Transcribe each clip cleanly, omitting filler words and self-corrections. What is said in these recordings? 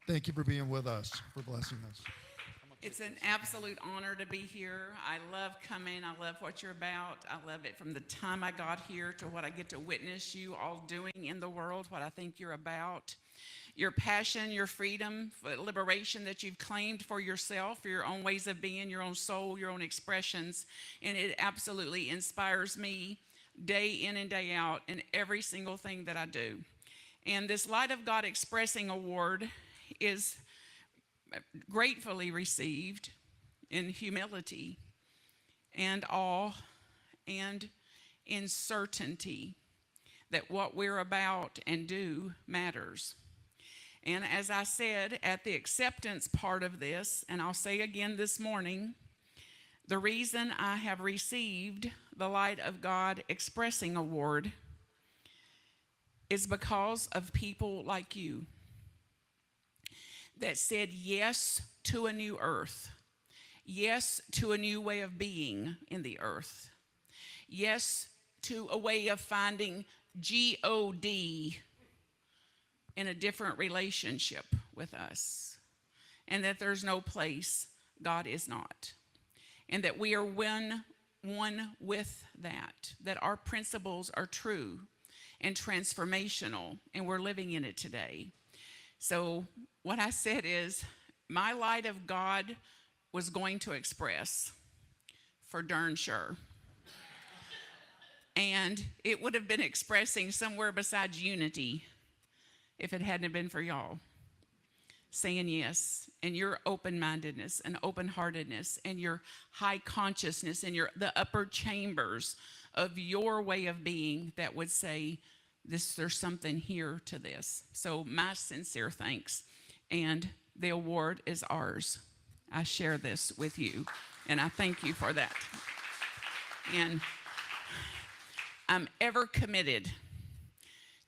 Thank you for being with us, for blessing us. It's an absolute honor to be here. I love coming. I love what you're about. I love it from the time I got here to what I get to witness you all doing in the world, what I think you're about. Your passion, your freedom, liberation that you've claimed for yourself, for your own ways of being, your own soul, your own expressions. And it absolutely inspires me day in and day out in every single thing that I do. And this Light of God Expressing Award is gratefully received in humility and awe and in certainty that what we're about and do matters. And as I said at the acceptance part of this, and I'll say again this morning, the reason I have received the Light of God Expressing Award is because of people like you that said yes to a new earth, yes to a new way of being in the earth, yes to a way of finding God in a different relationship with us, and that there's no place God is not, and that we are one with that our principles are true and transformational, and we're living in it today. So what I said is, my light of God was going to express for darn sure. And it would have been expressing somewhere besides unity if it hadn't been for y'all saying yes, and your open-mindedness and open-heartedness and your high consciousness and the upper chambers of your way of being that would say, there's something here to this. So my sincere thanks. And the award is ours. I share this with you, and I thank you for that. And I'm ever committed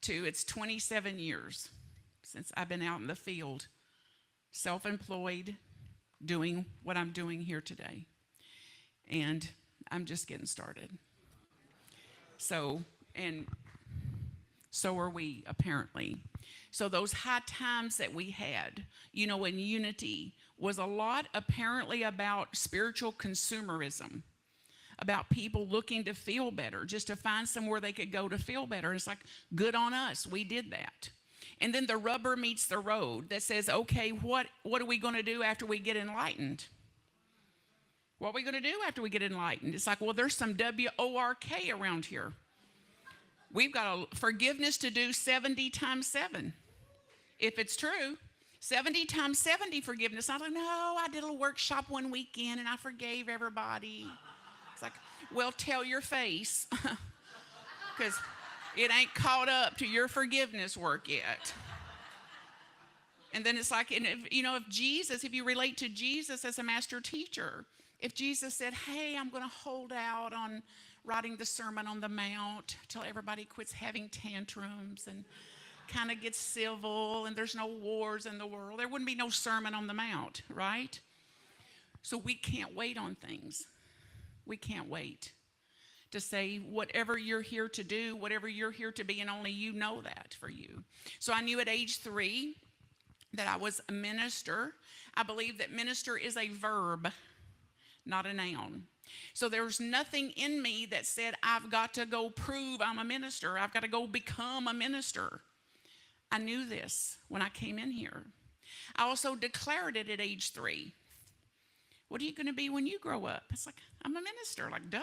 to, it's 27 years since I've been out in the field, self-employed, doing what I'm doing here today. And I'm just getting started. So are we, apparently. So those high times that we had, in unity, was a lot apparently about spiritual consumerism, about people looking to feel better, just to find somewhere they could go to feel better. It's like, good on us, we did that. And then the rubber meets the road that says, okay, what are we going to do after we get enlightened? What are we going to do after we get enlightened? It's like, well, there's some WORK around here. We've got a forgiveness to do 70 times 7. If it's true, 70 times 70 forgiveness. I don't know, I did a workshop one weekend and I forgave everybody. It's like, well, tell your face, because it ain't caught up to your forgiveness work yet. And then it's like, and if you relate to Jesus as a master teacher, if Jesus said, hey, I'm going to hold out on writing the Sermon on the Mount till everybody quits having tantrums and kind of gets civil and there's no wars in the world, there wouldn't be no Sermon on the Mount, right? So we can't wait on things. We can't wait to say whatever you're here to do, whatever you're here to be, and only you know that for you. So I knew at age 3 that I was a minister. I believe that minister is a verb, not a noun. So there's nothing in me that said, I've got to go prove I'm a minister. I've got to go become a minister. I knew this when I came in here. I also declared it at age 3. What are you going to be when you grow up? It's like, I'm a minister, like, duh.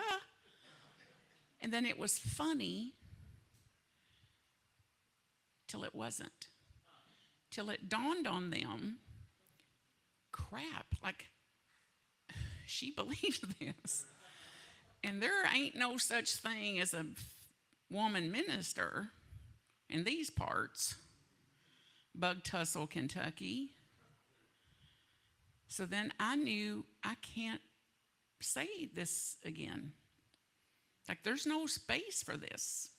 And then it was funny till it wasn't. Till it dawned on them, crap, like, she believes this. And there ain't no such thing as a woman minister in these parts, Bug Tussle, Kentucky. So then I knew I can't say this again. Like, there's no space for this.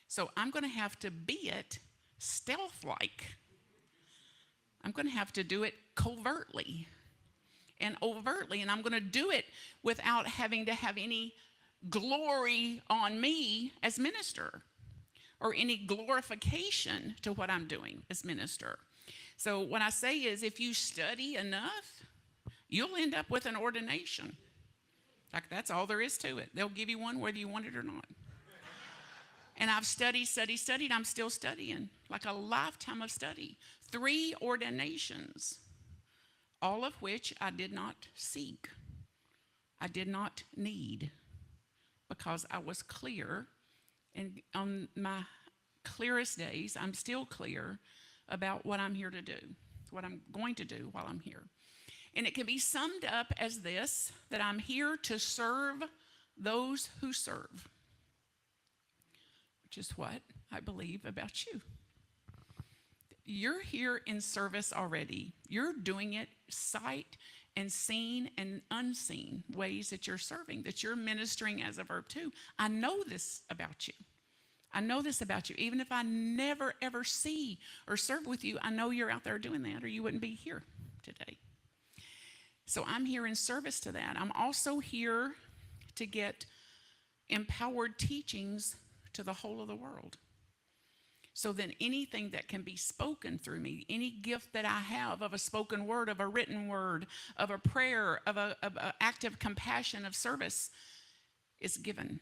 So I'm going to have to be it stealth-like. I'm going to have to do it covertly and overtly, and I'm going to do it without having to have any glory on me as minister or any glorification to what I'm doing as minister. So what I say is, if you study enough, you'll end up with an ordination. Like, that's all there is to it. They'll give you one whether you want it or not. And I've studied. I'm still studying, like a lifetime of study. 3 ordinations, all of which I did not seek. I did not need, because I was clear. And on my clearest days, I'm still clear about what I'm here to do, what I'm going to do while I'm here. And it can be summed up as this, that I'm here to serve those who serve, which is what I believe about you. You're here in service already. You're doing it sight and seen and unseen ways that you're serving, that you're ministering as a verb too. I know this about you. I know this about you. Even if I never, ever see or serve with you, I know you're out there doing that, or you wouldn't be here today. So I'm here in service to that. I'm also here to get empowered teachings to the whole of the world. So then anything that can be spoken through me, any gift that I have of a spoken word, of a written word, of a prayer, of an act of compassion, of service, is given.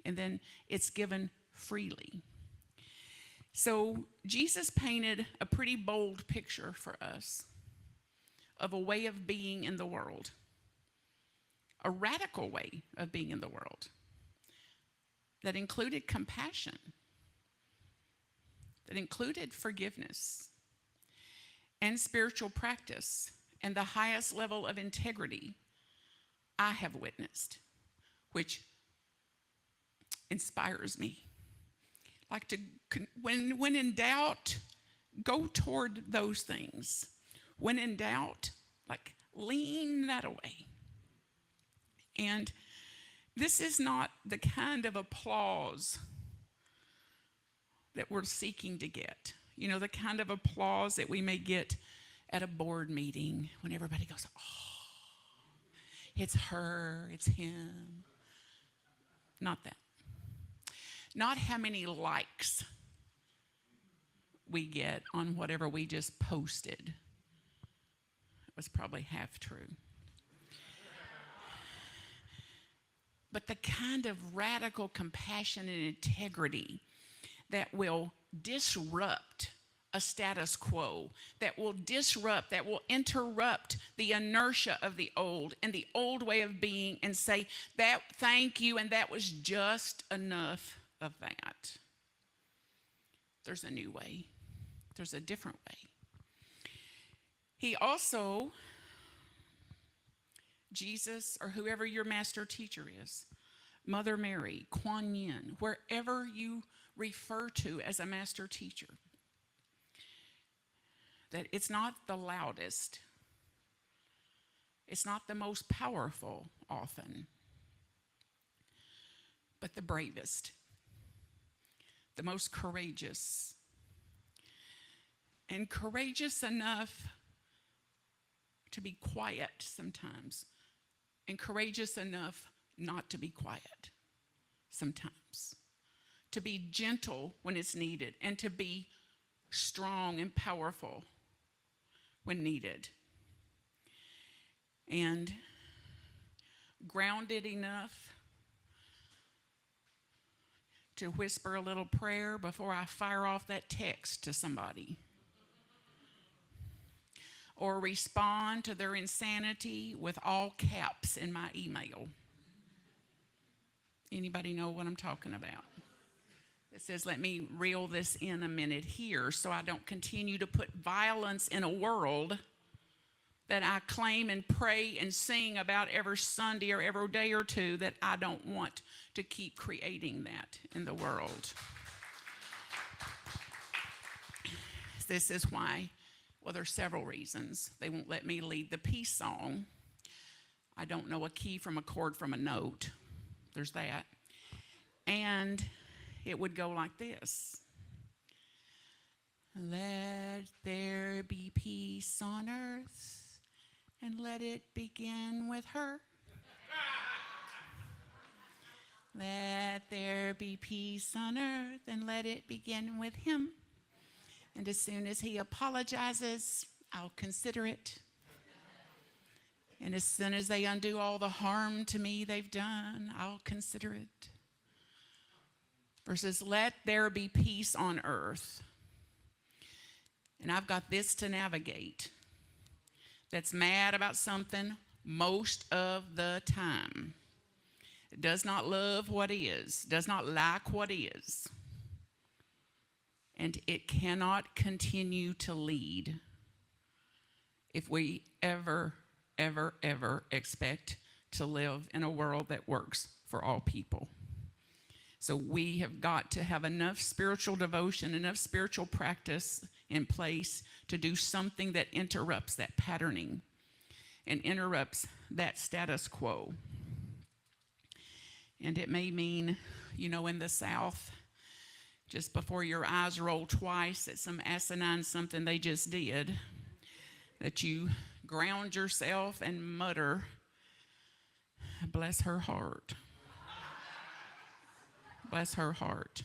And then it's given freely. So Jesus painted a pretty bold picture for us of a way of being in the world, a radical way of being in the world that included compassion, that included forgiveness and spiritual practice and the highest level of integrity I have witnessed, which inspires me. Like, to when in doubt, go toward those things. When in doubt, like, lean that away. And this is not the kind of applause that we're seeking to get. You know, the kind of applause that we may get at a board meeting when everybody goes, oh, it's her, it's him. Not that. Not how many likes we get on whatever we just posted. It was probably half true. But the kind of radical compassion and integrity that will disrupt a status quo, that will disrupt, that will interrupt the inertia of the old and the old way of being, and say, that, thank you, and that was just enough of that. There's a new way. There's a different way. He also, Jesus, or whoever your master teacher is, Mother Mary, Kuan Yin, wherever you refer to as a master teacher, that it's not the loudest, it's not the most powerful often, but the bravest, the most courageous, and courageous enough to be quiet sometimes, and courageous enough not to be quiet sometimes, to be gentle when it's needed, and to be strong and powerful when needed, and grounded enough to whisper a little prayer before I fire off that text to somebody, or respond to their insanity with all caps in my email. Anybody know what I'm talking about? It says, let me reel this in a minute here so I don't continue to put violence in a world that I claim and pray and sing about every Sunday or every day or two, that I don't want to keep creating that in the world. This is why, well, there's several reasons. They won't let me lead the peace song. I don't know a key from a chord from a note. There's that. And it would go like this. Let there be peace on earth, and let it begin with her. Let there be peace on earth, and let it begin with him. And as soon as he apologizes, I'll consider it. And as soon as they undo all the harm to me they've done, I'll consider it. Versus let there be peace on earth. And I've got this to navigate. That's mad about something most of the time. It does not love what is, does not like what is. And it cannot continue to lead if we ever expect to live in a world that works for all people. So we have got to have enough spiritual devotion, enough spiritual practice in place to do something that interrupts that patterning and interrupts that status quo. And it may mean, in the South, just before your eyes roll twice at some asinine something they just did, that you ground yourself and mutter, bless her heart. Bless her heart.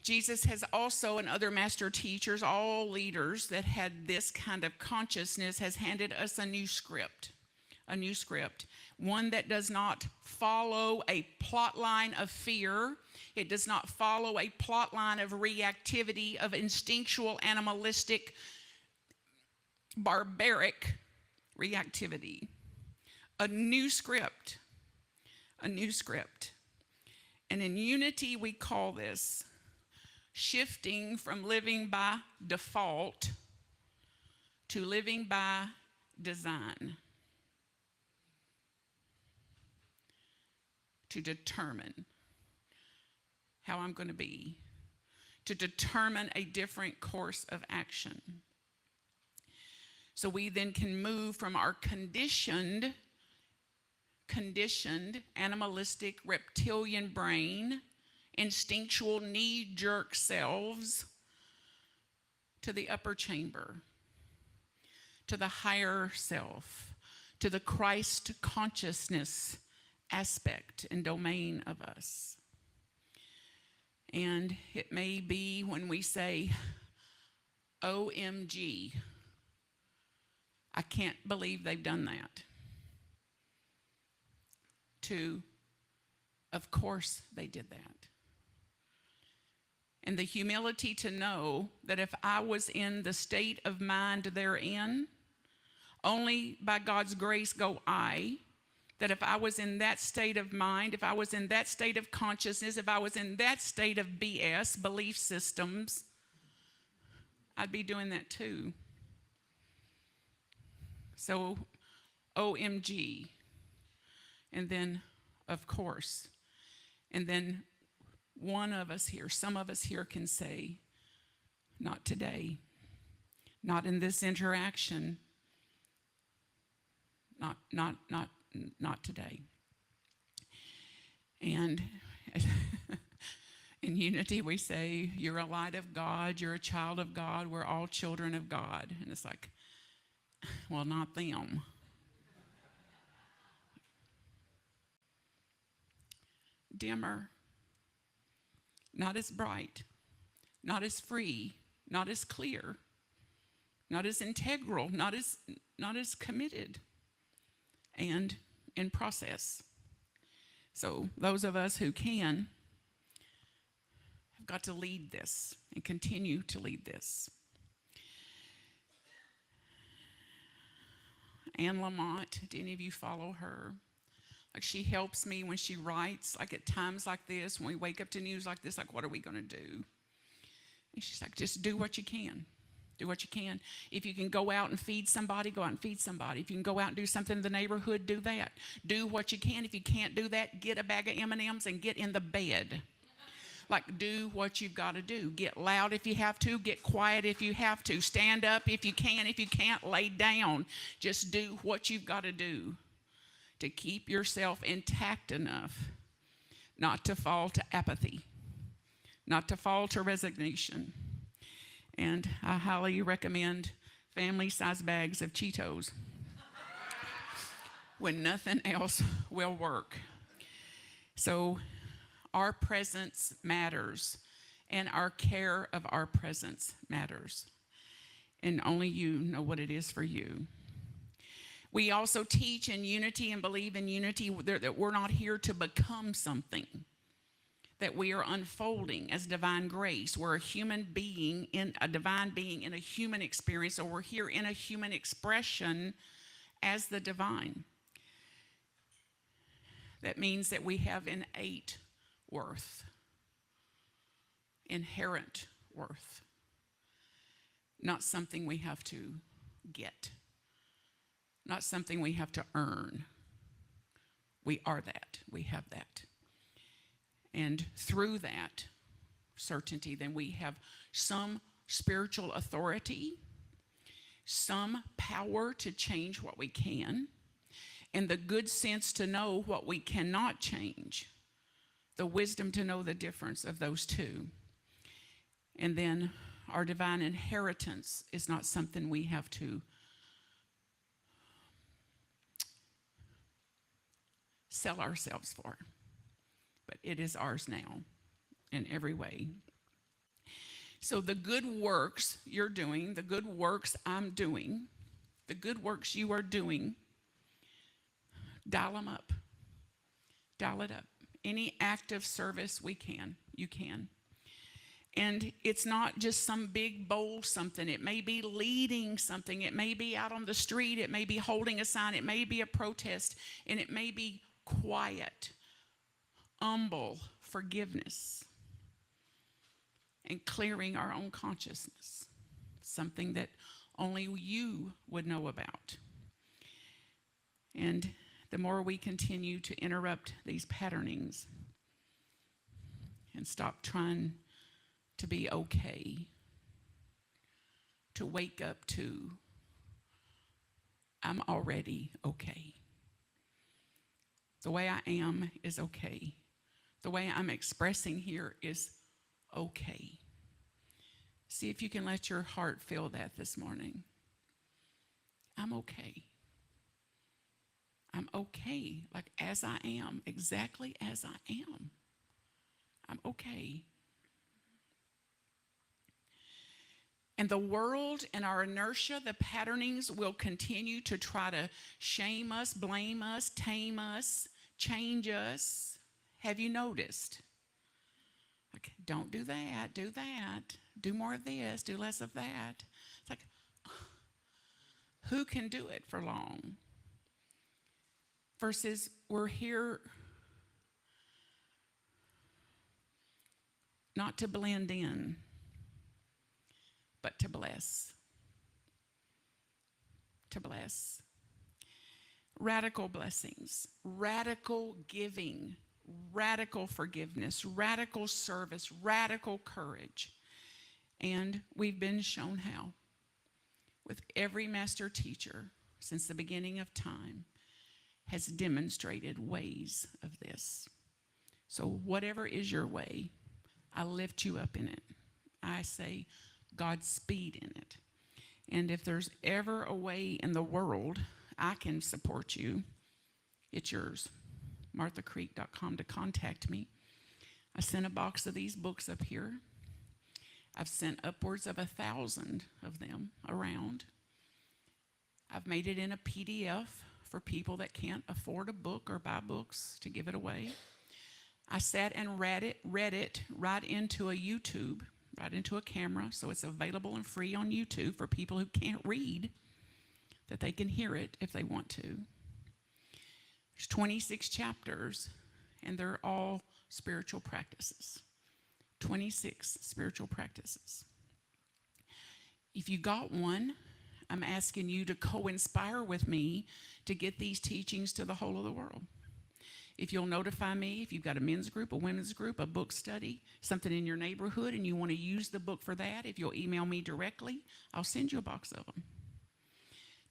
Jesus has also, and other master teachers, all leaders that had this kind of consciousness, has handed us a new script, one that does not follow a plot line of fear. It does not follow a plot line of reactivity, of instinctual, animalistic, barbaric reactivity. A new script. And in unity, we call this shifting from living by default to living by design. To determine how I'm going to be. To determine a different course of action. So we then can move from our conditioned, animalistic, reptilian brain, instinctual, knee-jerk selves, to the upper chamber, to the higher self, to the Christ consciousness aspect and domain of us. And it may be when we say, OMG, I can't believe they've done that. To, of course they did that. And the humility to know that if I was in the state of mind they're in, only by God's grace go I. That if I was in that state of mind, if I was in that state of consciousness, if I was in that state of BS, belief systems, I'd be doing that too. So, OMG. And then, of course. And then one of us here, some of us here can say, not today. Not in this interaction. Not today. And in unity we say, you're a light of God, you're a child of God, we're all children of God. And it's like, well, not them. Dimmer, not as bright, not as free, not as clear, not as integral, not as committed, and in process. So those of us who can have got to lead this and continue to lead this. Anne Lamott, do any of you follow her? Like, she helps me when she writes, like at times like this, when we wake up to news like this, like, what are we going to do? And she's like, just do what you can. Do what you can. If you can go out and feed somebody, go out and feed somebody. If you can go out and do something in the neighborhood, do that. Do what you can. If you can't do that, get a bag of M&Ms and get in the bed. Like, do what you've got to do. Get loud if you have to. Get quiet if you have to. Stand up if you can. If you can't, lay down. Just do what you've got to do to keep yourself intact enough not to fall to apathy, not to fall to resignation. And I highly recommend family-sized bags of Cheetos when nothing else will work. So our presence matters. and our care of our presence matters. And only you know what it is for you. We also teach in unity and believe in unity that we're not here to become something, that we are unfolding as divine grace. We're a human being in a divine being in a human experience, or we're here in a human expression as the divine. That means that we have innate worth, inherent worth, not something we have to get, not something we have to earn. We are that. We have that. And through that certainty, then we have some spiritual authority, some power to change what we can, and the good sense to know what we cannot change, the wisdom to know the difference of those two. And then our divine inheritance is not something we have to sell ourselves for, but it is ours now in every way. So the good works you're doing, the good works I'm doing, the good works you are doing, dial them up. Dial it up. Any act of service we can, you can. And it's not just some big bold something. It may be leading something. It may be out on the street. It may be holding a sign. It may be a protest. And it may be quiet, humble forgiveness, and clearing our own consciousness, something that only you would know about. And the more we continue to interrupt these patternings and stop trying to be okay, to wake up to, I'm already okay. The way I am is okay. The way I'm expressing here is okay. See if you can let your heart feel that this morning. I'm okay. I'm okay, like as I am, exactly as I am. I'm okay. And the world and our inertia, the patternings will continue to try to shame us, blame us, tame us, change us. Have you noticed? Like, don't do that, do more of this, do less of that. It's like, who can do it for long? Versus we're here not to blend in, but to bless. To bless. Radical blessings, radical giving, radical forgiveness, radical service, radical courage. And we've been shown how with every master teacher since the beginning of time has demonstrated ways of this. So whatever is your way, I lift you up in it. I say Godspeed in it. And if there's ever a way in the world I can support you, it's yours. marthacreek.com to contact me. I sent a box of these books up here. I've sent upwards of 1,000 of them around. I've made it in a PDF for people that can't afford a book or buy books to give it away. I sat and read it right into a YouTube, right into a camera, so it's available and free on YouTube for people who can't read, that they can hear it if they want to. There's 26 chapters, and they're all spiritual practices. 26 spiritual practices. If you got one, I'm asking you to co-inspire with me to get these teachings to the whole of the world. If you'll notify me, if you've got a men's group, a women's group, a book study, something in your neighborhood, and you want to use the book for that, if you'll email me directly, I'll send you a box of them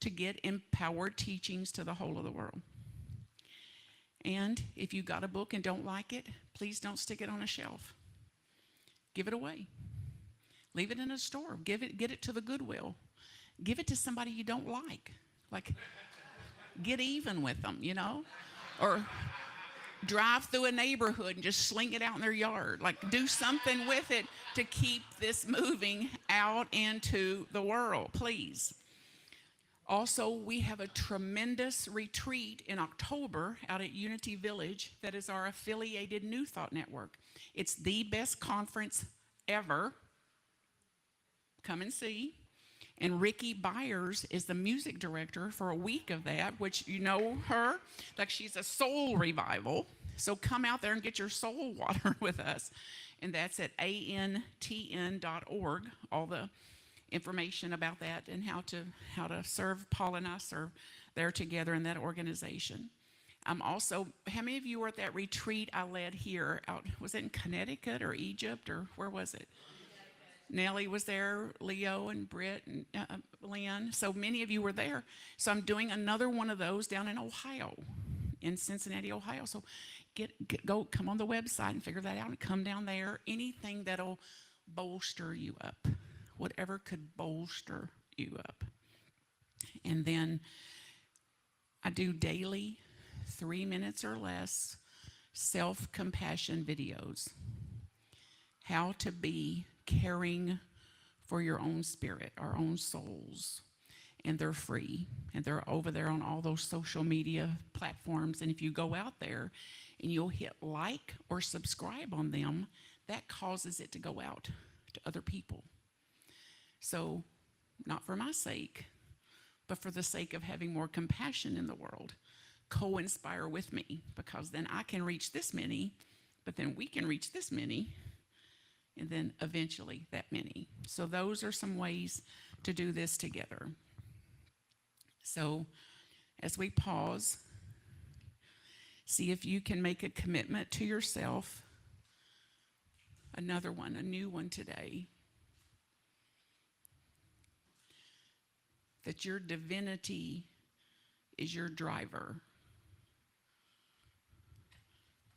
to get empowered teachings to the whole of the world. And if you got a book and don't like it, please don't stick it on a shelf. Give it away. Leave it in a store. Get it to the Goodwill. Give it to somebody you don't like. Like, get even with them, you know? Or drive through a neighborhood and just sling it out in their yard. Like, do something with it to keep this moving out into the world, please. Also, we have a tremendous retreat in October out at Unity Village that is our affiliated New Thought Network. It's the best conference ever. Come and see. And Ricky Byers is the music director for a week of that, which you know her, like she's a soul revival. So come out there and get your soul water with us. And that's at antn.org, all the information about that and how to serve. Paul and I serve there together in that organization. I'm also, how many of you were at that retreat I led here out, was it in Connecticut or Egypt or where was it? Nellie was there, Leo and Britt and Lynn. So many of you were there. So I'm doing another one of those down in Ohio, in Cincinnati, Ohio. So come on the website and figure that out and come down there. Anything that'll bolster you up, whatever could bolster you up. And then I do daily 3 minutes or less self-compassion videos. How to be caring for your own spirit, our own souls. And they're free. And they're over there on all those social media platforms. And if you go out there and you'll hit like or subscribe on them, that causes it to go out to other people. So, not for my sake, but for the sake of having more compassion in the world, co-inspire with me, because then I can reach this many, but then we can reach this many, and then eventually that many. So those are some ways to do this together. So as we pause, see if you can make a commitment to yourself. Another one, a new one today. That your divinity is your driver.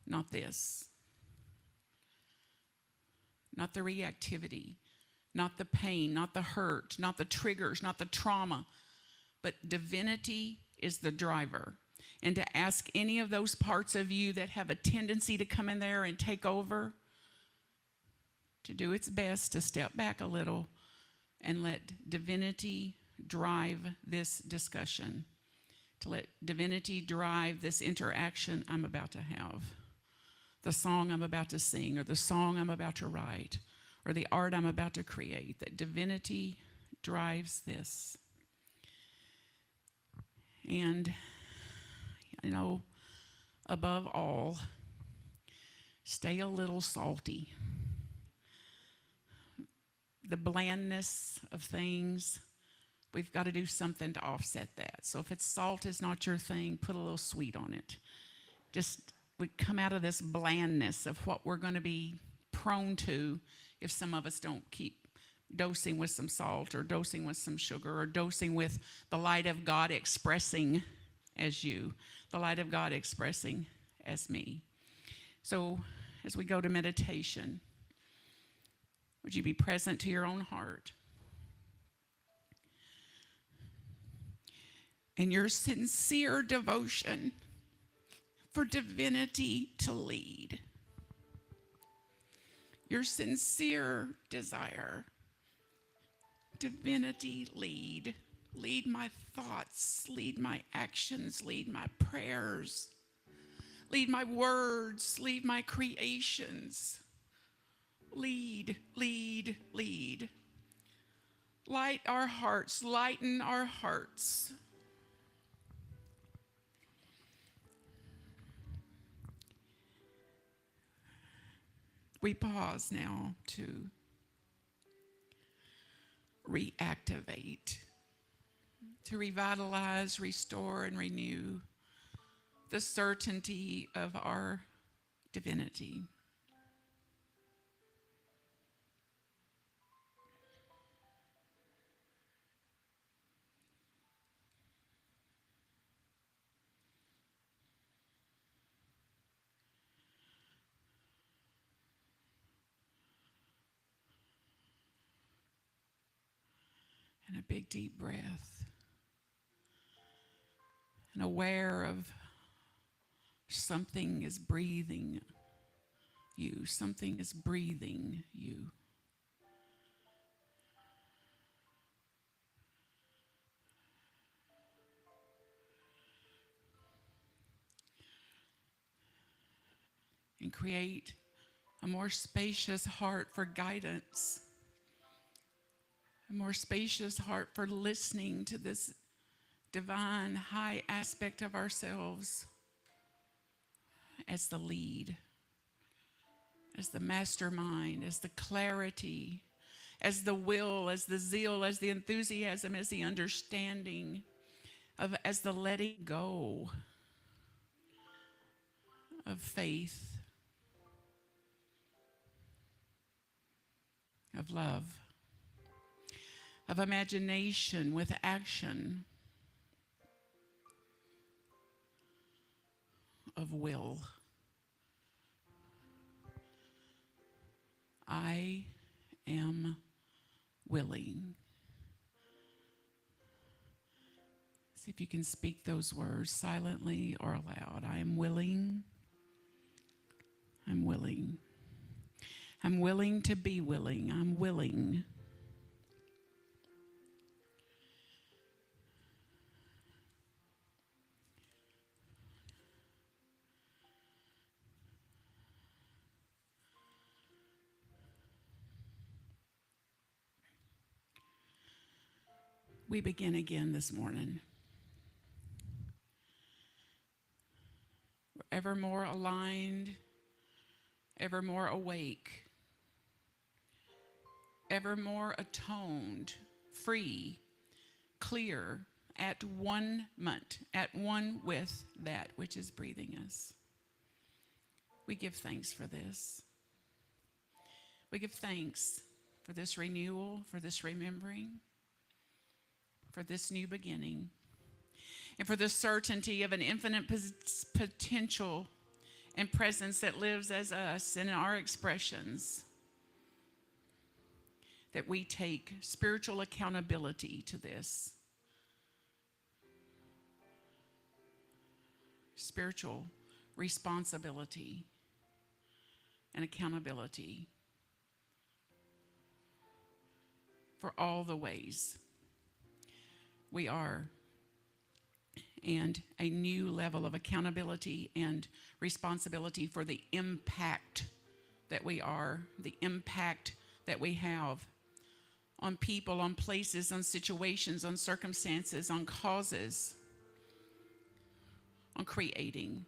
Not this. Not the reactivity, not the pain, not the hurt, not the triggers, not the trauma, but divinity is the driver. And to ask any of those parts of you that have a tendency to come in there and take over, to do its best to step back a little and let divinity drive this discussion, to let divinity drive this interaction I'm about to have. The song I'm about to sing, or the song I'm about to write, or the art I'm about to create, that divinity drives this. And, you know, above all, stay a little salty. The blandness of things, we've got to do something to offset that. So if it's salt is not your thing, put a little sweet on it. We come out of this blandness of what we're going to be prone to if some of us don't keep dosing with some salt or dosing with some sugar or dosing with the light of God expressing as you, the light of God expressing as me. So as we go to meditation, would you be present to your own heart? And your sincere devotion for divinity to lead. Your sincere desire, divinity lead. Lead my thoughts, lead my actions, lead my prayers, lead my words, lead my creations. Lead, lead, lead. Light our hearts, lighten our hearts. We pause now to reactivate, to revitalize, restore, and renew the certainty of our divinity. And a big deep breath. And aware of Something is breathing you. Something is breathing you. And create a more spacious heart for guidance, a more spacious heart for listening to this divine high aspect of ourselves as the lead, as the mastermind, as the clarity, as the will, as the zeal, as the enthusiasm, as the understanding, as the letting go of faith, of love, of imagination with action, of will. I am willing. See if you can speak those words silently or aloud. I am willing. I'm willing. I'm willing to be willing. I'm willing. We begin again this morning. We're ever more aligned, ever more awake, ever more atoned, free, clear, at one with that which is breathing us. We give thanks for this. We give thanks for this renewal, for this remembering, for this new beginning, and for the certainty of an infinite potential and presence that lives as us in our expressions, that we take spiritual accountability to this. Spiritual responsibility and accountability for all the ways we are, and a new level of accountability and responsibility for the impact that we are, the impact that we have on people, on places, on situations, on circumstances, on causes, on creating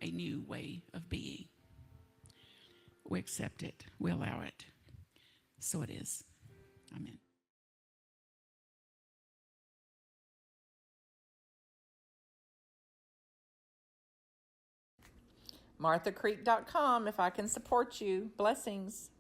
a new way of being. We accept it. We allow it. So it is. Amen. marthacreek.com if I can support you. Blessings.